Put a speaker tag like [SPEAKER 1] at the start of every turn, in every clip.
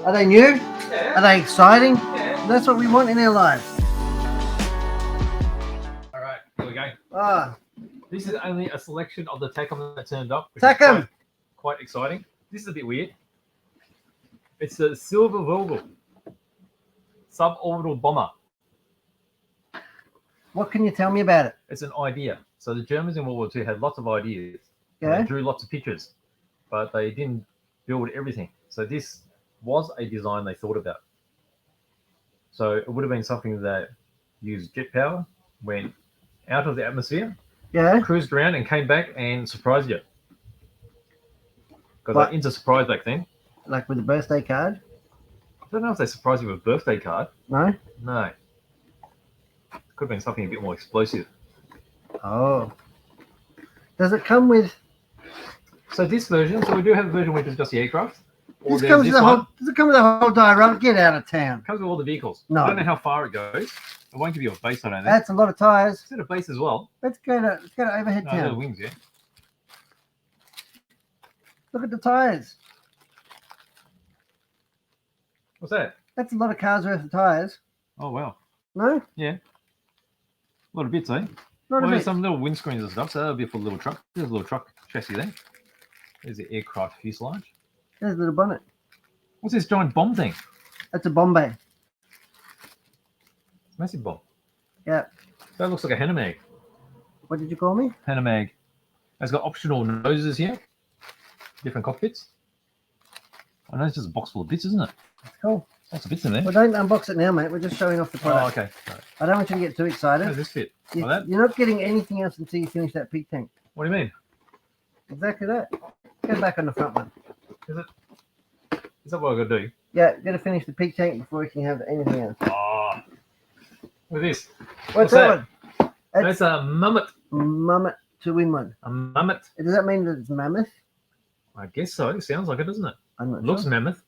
[SPEAKER 1] Are they new?
[SPEAKER 2] Yeah.
[SPEAKER 1] Are they exciting?
[SPEAKER 2] Yeah.
[SPEAKER 1] That's what we want in our lives.
[SPEAKER 2] All right, here we go.
[SPEAKER 1] Ah,
[SPEAKER 2] This is only a selection of the Takom that turned up. Which
[SPEAKER 1] Takom.
[SPEAKER 2] is quite exciting. This is a bit weird. It's a silver Vogel suborbital bomber.
[SPEAKER 1] what can you tell me about it?
[SPEAKER 2] It's an idea. So the Germans in World War II had lots of ideas.
[SPEAKER 1] Yeah.
[SPEAKER 2] They drew lots of pictures, but they didn't build everything. So this was a design they thought about. So it would have been something that used jet power, went out of the atmosphere,
[SPEAKER 1] Yeah.
[SPEAKER 2] cruised around and came back and surprised you. Because
[SPEAKER 1] But-
[SPEAKER 2] they're into surprise back then.
[SPEAKER 1] Like with a birthday card?
[SPEAKER 2] I don't know if they surprised you with a birthday card.
[SPEAKER 1] No?
[SPEAKER 2] No. Could have been something a bit more explosive.
[SPEAKER 1] Oh. Does it come with...
[SPEAKER 2] So this version, so we do have a version which is just the aircraft. Or
[SPEAKER 1] This
[SPEAKER 2] there's
[SPEAKER 1] comes
[SPEAKER 2] this
[SPEAKER 1] with the
[SPEAKER 2] one.
[SPEAKER 1] whole, does it come with the whole diorama? Get out of town.
[SPEAKER 2] Comes with all the vehicles.
[SPEAKER 1] No.
[SPEAKER 2] I don't know how far it goes. I won't give you a base, I don't think.
[SPEAKER 1] That's a lot of tyres.
[SPEAKER 2] Is it a base as well?
[SPEAKER 1] Let's go to overhead
[SPEAKER 2] No, they're the
[SPEAKER 1] town.
[SPEAKER 2] wings, yeah.
[SPEAKER 1] Look at the tyres.
[SPEAKER 2] What's that?
[SPEAKER 1] That's a lot of cars worth of tyres.
[SPEAKER 2] Oh, wow.
[SPEAKER 1] No?
[SPEAKER 2] A lot of bits, eh?
[SPEAKER 1] Not
[SPEAKER 2] Well,
[SPEAKER 1] a
[SPEAKER 2] there's
[SPEAKER 1] bit.
[SPEAKER 2] some little windscreens and stuff, so that'll be for a little truck. There's a little truck chassis there. There's the aircraft fuselage.
[SPEAKER 1] There's a little bonnet.
[SPEAKER 2] What's this giant bomb thing?
[SPEAKER 1] That's a Bombay.
[SPEAKER 2] It's a massive bomb.
[SPEAKER 1] Yeah.
[SPEAKER 2] That looks like a Hanomag.
[SPEAKER 1] What did you call me?
[SPEAKER 2] Hanomag. It's got optional noses here. Different cockpits. I know it's just a box full of bits, isn't it?
[SPEAKER 1] Cool.
[SPEAKER 2] Lots of bits in there.
[SPEAKER 1] Well, don't unbox it now, mate. We're just showing off the
[SPEAKER 2] Oh,
[SPEAKER 1] product.
[SPEAKER 2] okay. Right.
[SPEAKER 1] I don't want you to get too
[SPEAKER 2] How
[SPEAKER 1] excited.
[SPEAKER 2] does this fit?
[SPEAKER 1] You,
[SPEAKER 2] Like that?
[SPEAKER 1] you're not getting anything else until you finish that pig tank.
[SPEAKER 2] What do you mean?
[SPEAKER 1] Exactly that. Go back on the front one.
[SPEAKER 2] Is that what I've got to do?
[SPEAKER 1] Yeah, got to finish the pig tank before you can have anything else.
[SPEAKER 2] Oh. Look at this.
[SPEAKER 1] What's
[SPEAKER 2] that?
[SPEAKER 1] one?
[SPEAKER 2] That's a mammoth.
[SPEAKER 1] Mammoth to in one.
[SPEAKER 2] A mammoth.
[SPEAKER 1] Does that mean that it's mammoth?
[SPEAKER 2] I guess so. It sounds like it, doesn't it?
[SPEAKER 1] I'm not
[SPEAKER 2] Looks
[SPEAKER 1] sure.
[SPEAKER 2] mammoth.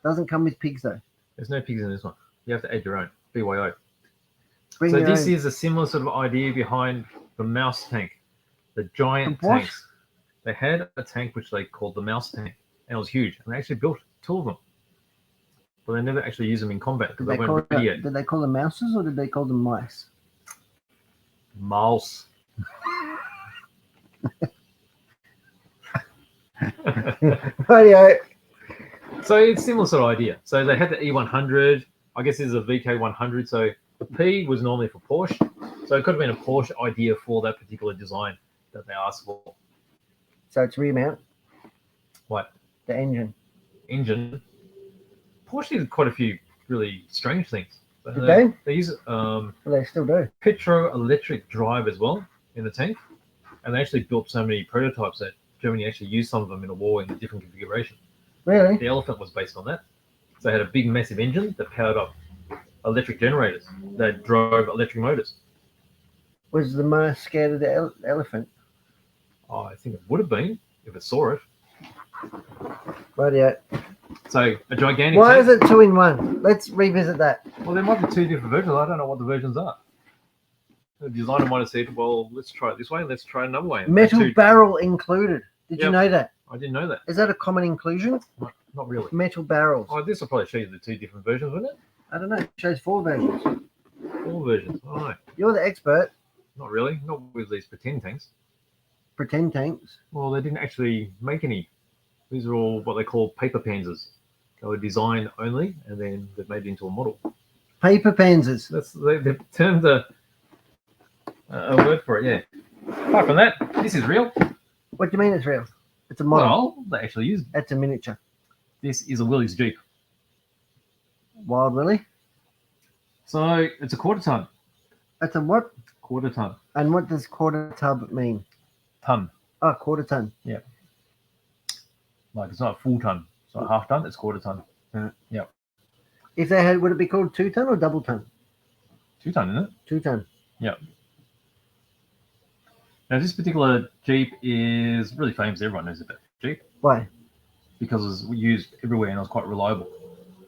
[SPEAKER 1] Doesn't come with pigs though.
[SPEAKER 2] There's no pigs in this one. You have to add your own. BYO.
[SPEAKER 1] Bring
[SPEAKER 2] So
[SPEAKER 1] your
[SPEAKER 2] this
[SPEAKER 1] own.
[SPEAKER 2] is a similar sort of idea behind the mouse tank, the giant
[SPEAKER 1] The what?
[SPEAKER 2] tanks. They had a tank which they called the mouse tank, and it was huge. And they actually built 2 of them, but they never actually used them in combat because they weren't ready yet.
[SPEAKER 1] Did they call them mouses or did they call them mice?
[SPEAKER 2] Mouse.
[SPEAKER 1] Radio.
[SPEAKER 2] So it's similar sort of idea. So they had the E100. I guess this is a VK100. So P was normally for Porsche. So it could have been a Porsche idea for that particular design that they asked for.
[SPEAKER 1] So it's rear mount.
[SPEAKER 2] What?
[SPEAKER 1] The engine.
[SPEAKER 2] Engine. Porsche did quite a few really strange things.
[SPEAKER 1] Did they?
[SPEAKER 2] They use
[SPEAKER 1] Well, they still do.
[SPEAKER 2] petro-electric drive as well in the tank. And they actually built so many prototypes that Germany actually used some of them in a war in a different configuration.
[SPEAKER 1] Really?
[SPEAKER 2] The Elephant was based on that. So they had a big, massive engine that powered up electric generators that drove electric motors.
[SPEAKER 1] Was the mouse scared of the elephant?
[SPEAKER 2] Oh, I think it would have been if it saw it.
[SPEAKER 1] Radio.
[SPEAKER 2] So a gigantic
[SPEAKER 1] Why
[SPEAKER 2] tank.
[SPEAKER 1] is it 2 in 1? Let's revisit that.
[SPEAKER 2] Well, there might be 2 different versions. I don't know what the versions are. The designer might have said, well, let's try it this way. Let's try another way.
[SPEAKER 1] Metal
[SPEAKER 2] 2
[SPEAKER 1] barrel included. Did you
[SPEAKER 2] Yep.
[SPEAKER 1] know that?
[SPEAKER 2] I didn't know that.
[SPEAKER 1] Is that a common inclusion?
[SPEAKER 2] Not really.
[SPEAKER 1] Metal barrels.
[SPEAKER 2] Oh, this will probably show you the 2 different versions, wouldn't it?
[SPEAKER 1] I don't know. It shows 4 versions.
[SPEAKER 2] 4 versions. Oh, no.
[SPEAKER 1] You're the expert.
[SPEAKER 2] Not really. Not with these pretend tanks.
[SPEAKER 1] Pretend tanks.
[SPEAKER 2] Well, they didn't actually make any. These are all what they call paper panzers. They were designed only, and then they've made it into a model.
[SPEAKER 1] Paper panzers.
[SPEAKER 2] They've termed a word for it, yeah. Apart from that, this is real.
[SPEAKER 1] What do you mean it's real? It's a model.
[SPEAKER 2] Well, they actually use.
[SPEAKER 1] That's a miniature.
[SPEAKER 2] This is a Willys Jeep.
[SPEAKER 1] Wild Willie.
[SPEAKER 2] So it's a quarter ton.
[SPEAKER 1] That's a what?
[SPEAKER 2] Quarter ton.
[SPEAKER 1] And what does quarter tub mean?
[SPEAKER 2] Ton.
[SPEAKER 1] Oh, quarter ton.
[SPEAKER 2] Like it's not a full ton. It's not half ton. It's quarter ton. Yeah.
[SPEAKER 1] If they had, would it be called 2 ton or double ton?
[SPEAKER 2] 2 ton, isn't it?
[SPEAKER 1] 2 ton.
[SPEAKER 2] Now this particular Jeep is really famous. Everyone knows about Jeep
[SPEAKER 1] Why?
[SPEAKER 2] because it was used everywhere and it was quite reliable.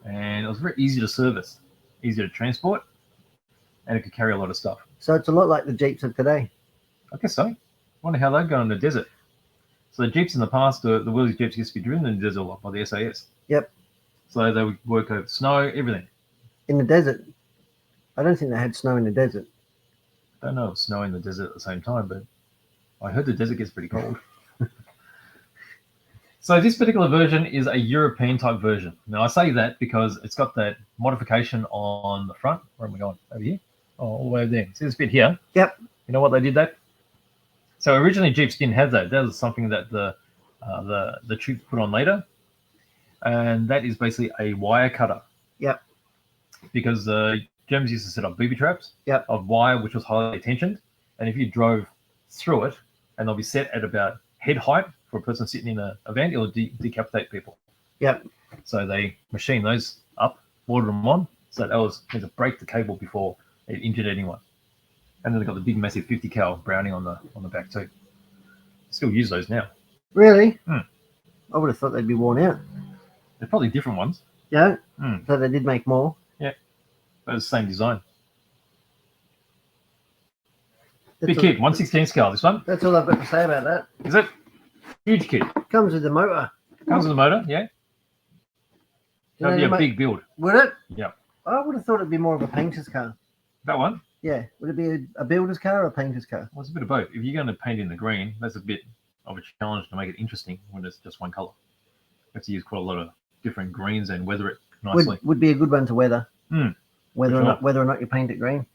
[SPEAKER 2] And it was very easy to service, easy to transport, and it could carry a lot of stuff.
[SPEAKER 1] So it's a lot like the Jeeps of today.
[SPEAKER 2] I guess so. Wonder how they'd go in the desert. So the Jeeps in the past, the Willys Jeeps used to be driven in the desert a lot by the SAS.
[SPEAKER 1] Yep.
[SPEAKER 2] So they would work over snow, everything.
[SPEAKER 1] In the desert. I don't think they had snow in the desert.
[SPEAKER 2] I don't know if snow in the desert at the same time, but I heard the desert gets pretty cold. So this particular version is a European type version. Now I say that because it's got that modification on the front. Where am I going? Over here? Oh, all the way over there. See this bit here?
[SPEAKER 1] Yep.
[SPEAKER 2] You know what they did that? So originally Jeeps didn't have that. That was something that the troops put on later, and that is basically a wire cutter.
[SPEAKER 1] Yep.
[SPEAKER 2] Because Germans used to set up booby traps
[SPEAKER 1] Yep.
[SPEAKER 2] of wire which was highly tensioned, and if you drove through it, and they'll be set at about head height for a person sitting in a van, it'll decapitate people.
[SPEAKER 1] Yep.
[SPEAKER 2] So they machined those up, ordered them on, so that was meant to break the cable before it injured anyone. And then they got the big, massive 50 cal Browning on the back too. Still use those now.
[SPEAKER 1] Really?
[SPEAKER 2] Hmm.
[SPEAKER 1] I would have thought they'd be worn out.
[SPEAKER 2] They're probably different ones.
[SPEAKER 1] Yeah.
[SPEAKER 2] Hmm.
[SPEAKER 1] So they did make more.
[SPEAKER 2] But it's the same design.
[SPEAKER 1] That's
[SPEAKER 2] Big
[SPEAKER 1] all,
[SPEAKER 2] kit, 1/16 scale. This one
[SPEAKER 1] That's all I've got to say about that.
[SPEAKER 2] is it? Huge kit.
[SPEAKER 1] Comes with the motor.
[SPEAKER 2] Comes with a motor. Yeah.
[SPEAKER 1] You know,
[SPEAKER 2] That'd be a
[SPEAKER 1] the
[SPEAKER 2] big build.
[SPEAKER 1] Would it?
[SPEAKER 2] Yeah.
[SPEAKER 1] I would have thought it'd be more of a painter's car.
[SPEAKER 2] That one.
[SPEAKER 1] Yeah. Would it be a builder's car or a painter's car?
[SPEAKER 2] Well, it's a bit of both. If you're going to paint in the green, that's a bit of a challenge to make it interesting when it's just one color. You have to use quite a lot of different greens and weather it nicely.
[SPEAKER 1] Would be a good one to weather.
[SPEAKER 2] Hmm.
[SPEAKER 1] Whether
[SPEAKER 2] For
[SPEAKER 1] or
[SPEAKER 2] sure.
[SPEAKER 1] not you paint it green.